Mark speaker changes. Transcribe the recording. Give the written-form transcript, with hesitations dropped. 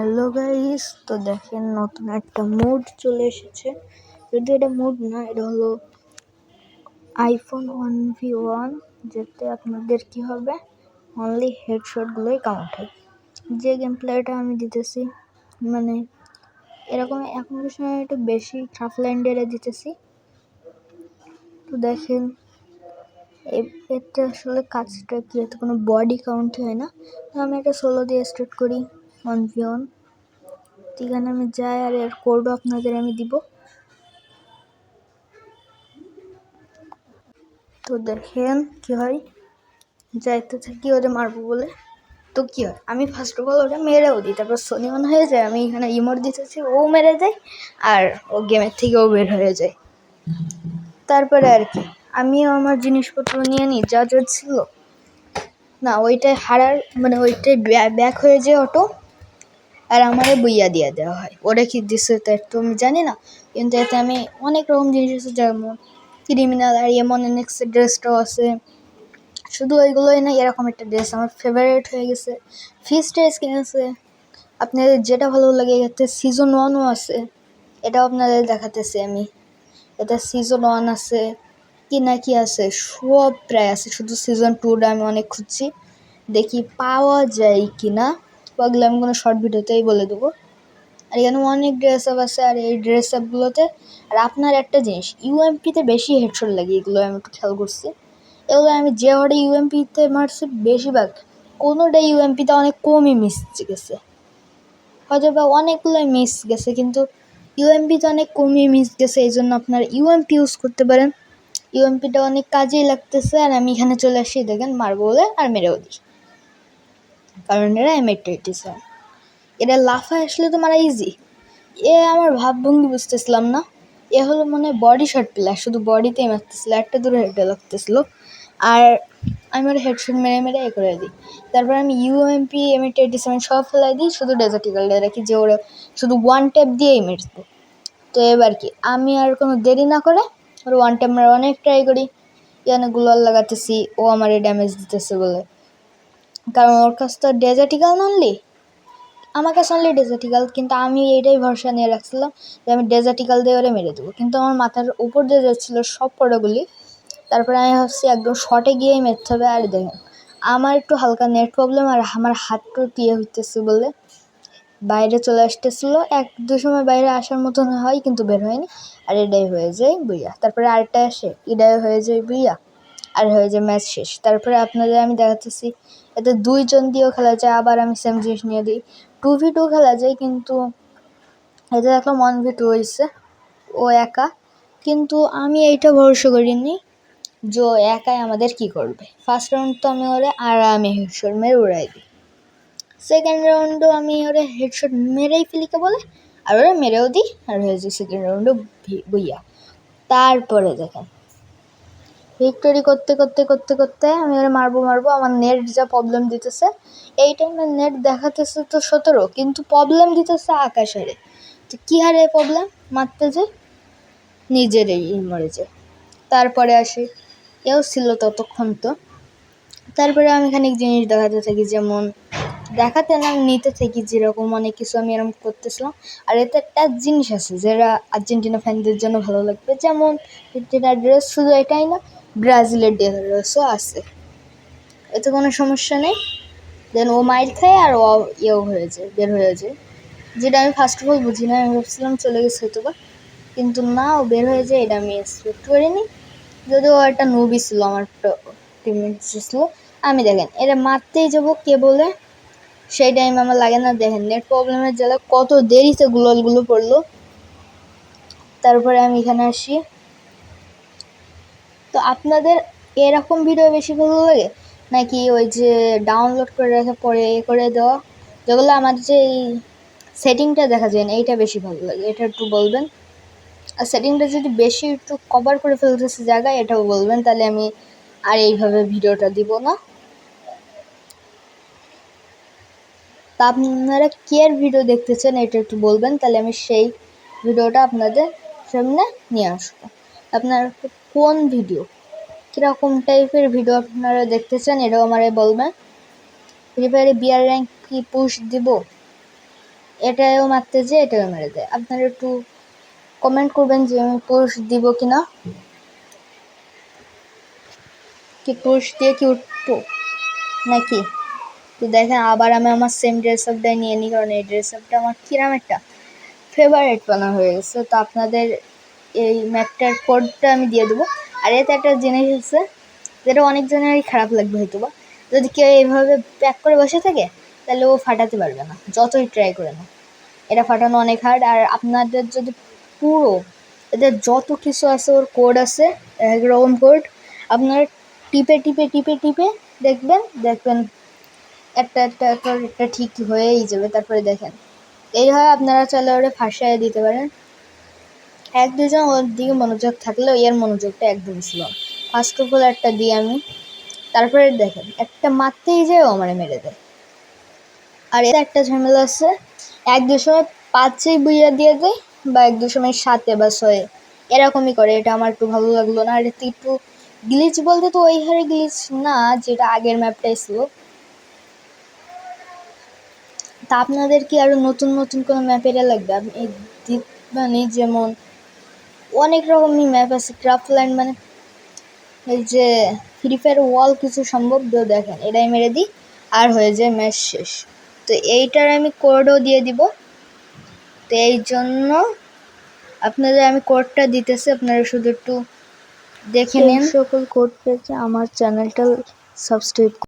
Speaker 1: Hello guys, তো দেখেন নতুন একটা মোড চলে এসেছে। যদি এটা মোড না, এটা হলো আইফোন 1v1, যেতে আপনাদের কি হবে, অনলি হেডশটগুলোই কাউন্ট হয়। যে গেম প্লেটা আমি দিতেছি, মানে এরকম এখনকার সময় একটু বেশি ট্রাফল্যান্ডেরা দিতেছি। তো দেখেন এটা আসলে কাজটা কি, এতে কোনো বডি কাউন্ট হয় না। তো আমি একটা সোলো দিয়ে স্টার্ট করি 1v1। এখানে আমি যাই আর এর কোডও আপনাদের আমি দিব। তো দেখেন কি হয়, যাইতে থাকি ওরে মারবো বলে। তো কি হয়, আমি ফার্স্ট অফ অল ওটা মেরেও দিই, তারপর সোনি অন হয়ে যায়, আমি এখানে ইমোট দিতেছি, ও মেরে যায় আর ও গেমের থেকেও বের হয়ে যায়। তারপরে আর কি, আমিও আমার জিনিসপত্র নিয়ে নিই যা যা ছিল না, ওইটাই হারার মানে ওইটাই ব্যাক হয়ে যায় অটো, আর আমারে বইয়া দিয়ে দেওয়া হয়। ওরা কি দিচ্ছে তার তো আমি জানি না, কিন্তু এতে আমি অনেক রকম জিনিস আছে, যেমন ক্রিমিনাল আর এমন নেক্সট ড্রেসটাও আছে। শুধু ওইগুলোই না, এরকম একটা ড্রেস আমার ফেভারিট হয়ে গেছে, ফিস্টের স্কিন আছে। আপনাদের যেটা ভালো লাগে, এতে সিজন 1ও আছে, এটাও আপনাদের দেখাতেছি আমি। এটা সিজন 1 আছে কি না কি আছে, সব প্রায় আছে, শুধু সিজন 2টা আমি অনেক খুঁজছি, দেখি পাওয়া যায় কি না। ওগুলো আমি কোনো শর্ট ভিডিওতেই বলে দেবো। আর এখানে অনেক ড্রেস আপ আছে, আর এই ড্রেস আপগুলোতে আর আপনার একটা জিনিস, ইউএমপিতে বেশি হেডশট লাগে, এগুলো আমি একটু খেয়াল করছি। এগুলো আমি যে ওটা ইউএমপিতে মারছি, বেশিরভাগ কোনোটা ইউএমপিতে অনেক কমই মিস গেছে, হয়তো বা অনেকগুলোই মিস গেছে, কিন্তু ইউএমপিতে অনেক কমই মিস গেছে। এই জন্য আপনার ইউএমপি ইউজ করতে পারেন, ইউএমপিটা অনেক কাজেই লাগতেছে। আর আমি এখানে চলে আসি, দেখেন মারবো বলে আর মেরেও দিই, কারণ এরা এম80 এরা লাফায় আসলে তো মারা ইজি। আমার ভাবভঙ্গি বুঝতেছিলাম না, এ হলো মনে হয় বডি শট প্লেয়ার, শুধু বডিতেই মারতেছিল, একটা দূরে হেডে লাগতেছিল, আর আমি ওর হেডশট মেরে মেরে এ করে দিই। তারপর আমি ইউএমপি এম80 সব ফেলাই দিই, শুধু ডেজার্টিক্যালটা রাখি যে ওরা শুধু ওয়ান ট্যাপ দিয়েই মেরতো। তো এবার কি, আমি আর কোনো দেরি না করে ওর ওয়ান ট্যাপ মারা অনেক ট্রাই করি। এখানে গুলাল লাগাতেছি, ও আমারে ড্যামেজ দিতেছে বলে, কারণ ওর কাছ তো ডেজার্টিক্যাল ননলি, আমার কাছে অনলি ডেজার্টিক্যাল, কিন্তু আমি এইটাই ভরসা নিয়ে রাখছিলাম যে আমি ডেজার্টিক্যাল দিয়ে ওরে মেরে দেবো, কিন্তু আমার মাথার উপর দিয়ে যাচ্ছিলো সব পড়াগুলি। তারপরে আমি ভাবছি একদম শর্টে গিয়েই মেরতে হবে। আর দেখেন আমার একটু হালকা নেট প্রবলেম, আর আমার হাতটা ইয়ে হইতেছে বলে বাইরে চলে আসতেছিলো, এক দু সময় বাইরে আসার মতন হয়, কিন্তু বের হয়নি, আর এটাই হয়ে যায় বুইয়া। তারপরে আরেকটা আসে, এটাই হয়ে যায় বুইয়া, আর হয়ে যায় ম্যাচ শেষ। তারপরে আপনাদের আমি দেখাতেছি, এতে 2জন দিয়েও খেলা যায়, আবার আমি সেম জিনিস নিয়ে দিই, 2v2 খেলা যায়, কিন্তু এতে দেখলাম 1v2 হয়েছে, ও একা। কিন্তু আমি এইটা ভরসা করিনি যে ও একাই আমাদের কি করবে। ফার্স্ট রাউন্ড তো আমি ওরে আরামে হেডশট মেরে উড়াই দিই, সেকেন্ড রাউন্ডও আমি ওরে হেডশট মেরেই ফেলিকে বলে, আর ওরা মেরেও দিই, আর হয়ে যায় সেকেন্ড রাউন্ডও বইয়া। তারপরে দেখেন ভিক্টোরি করতে করতে করতে করতে আমি ওরা মারবো, আমার নেট যা প্রবলেম দিতেছে, এই টাইমে নেট দেখাতেছে তো 17, কিন্তু প্রবলেম দিতেছে আকাশ হারে। তো কী হারে প্রবলেম, মারতে যে নিজেরই মরে যায়। তারপরে আসি, এও ছিল ততক্ষণ তো। তারপরে আমি এখানে জিনিস দেখাতে থাকি, যেমন দেখাতে না নিতে থাকি, যেরকম অনেক কিছু আমি এরকম করতেছিলাম। আর এতে একটা জিনিস আছে যেটা আর্জেন্টিনা ফ্যানদের জন্য ভালো লাগবে, যেমন আর্জেন্টিনার ড্রেস, শুধু এটাই না, ব্রাজিলের ড্রেসও আছে, এতে কোনো সমস্যা নেই। দেন ও মাইর খায় আর ও ইয়েও হয়ে যায়, বের হয়ে যায়, যেটা আমি ফার্স্ট অফ অল বুঝি না, আমি ভাবছিলাম চলে গেছে হয়তো বা, কিন্তু না, ও বের হয়ে যায়, এটা আমি এক্সপেক্ট করিনি। যদিও একটা মুভি ছিল, আমার টিমমেট ছিল, আমি দেখেন এটা মারতেই যাবো কে বলে, সেই টাইম আমার লাগে না। দেখেন নেট প্রবলেমের জ্বালা কত দেরিতে গুলোগুলো পড়লো। তারপরে আমি এখানে আসি, তো আপনাদের এরকম ভিডিও বেশি ভালো লাগে, নাকি ওই যে ডাউনলোড করে রাখা পরে এ করে দেওয়া, যেগুলো আমার যে এই সেটিংটা দেখা যায় না, এইটা বেশি ভালো লাগে, এটা একটু বলবেন। আর সেটিংটা যদি বেশি একটু কভার করে ফেলতেছে জায়গায়, এটাও বলবেন, তাহলে আমি আর এইভাবে ভিডিওটা দিব না। তা আপনারা কেয়ার ভিডিও দেখতে চান, এটা একটু বলবেন, তাহলে আমি সেই ভিডিওটা আপনাদের সামনে নিয়ে আসবো। আপনার কোন ভিডিও, কীরকম টাইপের ভিডিও আপনারা দেখতে চান, এটাও আমারে বলবেন। ফ্রি ফায়ারে বিয়ার র্যাঙ্ক কি পুশ দিব, এটাও মারতে যে এটাও মেরে দেয়। আপনারা একটু কমেন্ট করবেন যে আমি পুশ দিব কিনা, কি পুশ দিয়ে কি উঠবো নাকি। তো দেখেন আবার আমি আমার সেম ড্রেস আপটাই নিয়ে নিই, কারণ এই ড্রেস আপটা আমার কিরাম একটা ফেভারিট বানা হয়ে গেছে। তো আপনাদের এই ম্যাপটার কোডটা আমি দিয়ে দেবো। আর এতে একটা জিনিস আছে যেটা অনেকজনেরই খারাপ লাগবে হয়তো বা, যদি কেউ এইভাবে প্যাক করে বসে থাকে তাহলে ও ফাটাতে পারবে না, যতই ট্রাই করে না। এটা ফাটানো অনেক হার্ড। আর আপনাদের যদি পুরো এদের যত কিছু আছে ওর কোড আছে, একরকম কোড, আপনারা টিপে টিপে টিপে টিপে দেখবেন একটা একটা একটা একটা ঠিক হয়েই যাবে। তারপরে দেখেন এইভাবে আপনারা চাইলে ওটা ফাঁসাইয়ে দিতে পারেন। এক দুজন ওর দিকে মনোযোগ থাকলেও এর মনোযোগটা একদম ছিল। ফার্স্ট অফ অল একটা দিই আমি, তারপরে দেখেন একটা মারতেই যায় ও আমারে মেরে দেয়। আর এর একটা ঝামেলা আছে, এক দু সময় 5-এ বুইয়া দিয়ে দেয়, বা এক দু সময় 7-এ বা 6-এ এরকমই করে। এটা আমার একটু ভালো লাগলো না। আর এতে একটু গ্লিচ বলতে তো ওই হারে গ্লিচ না, যেটা আগের ম্যাপটাই ছিল। তা আপনাদের কি আরও নতুন নতুন কোনো ম্যাপ এটা লাগবে আপনি মানে, যেমন অনেক রকমই ম্যাপ আছে ক্রাফটল্যান্ড, মানে এই যে ফ্রি ফায়ার ওয়াল কিছু সম্ভব। দেখেন এটাই মেরে দিই আর হয়ে যায় ম্যাচ শেষ। তো এইটার আমি কোডও দিয়ে দিব। তো এই জন্য আপনাদের আমি কোডটা দিতেছি, আপনারা শুধু একটু দেখে নিন। সকল কোড পেয়েছে আমার চ্যানেলটা সাবস্ক্রাইব